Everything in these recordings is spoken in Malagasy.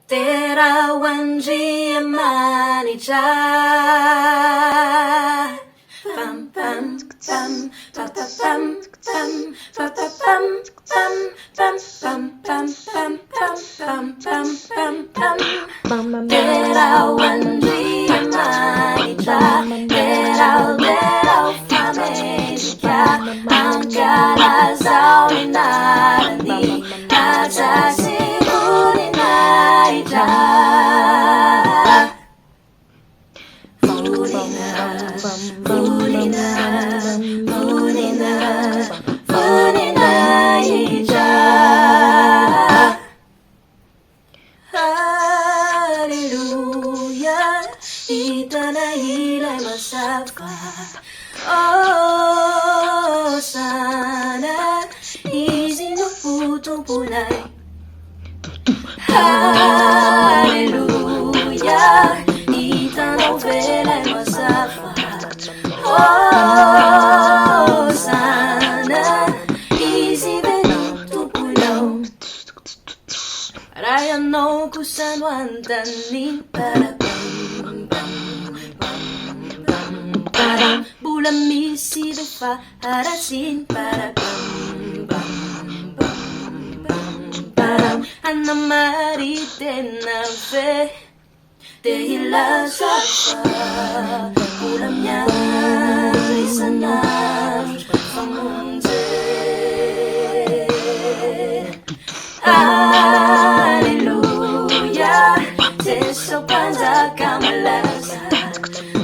Derao Andriamanitra. Pam pam pam pam pam pam pam pam pam pam pam pam pam pam pam pam. Derao Andriamanitra. Derao família. Angkala saulinarani. Atasi Koloina. Hallelujah, Hitanay ilay mazava. Oh, sana isinuputong-punay. Hallelujah, Hitanay ilay mazava. Oh, sana isinuputong-punay. Raya no kusan wantanin para bam bam bulan misi defa harasin para bam Anna mariten na fe de la safa bulan niya isana pamunze. Hallelujah, Teso panza kamalasa.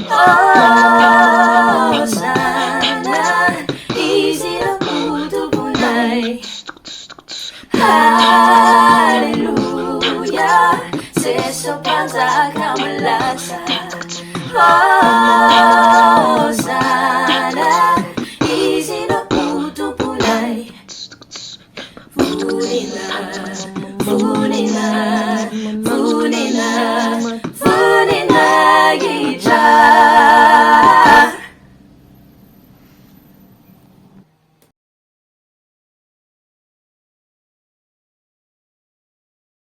Oh, sana isinuputong-punay. Hallelujah, Teso panza kamalasa. Oh, sana isinuputong-punay. Koloina Sandrinah, gita.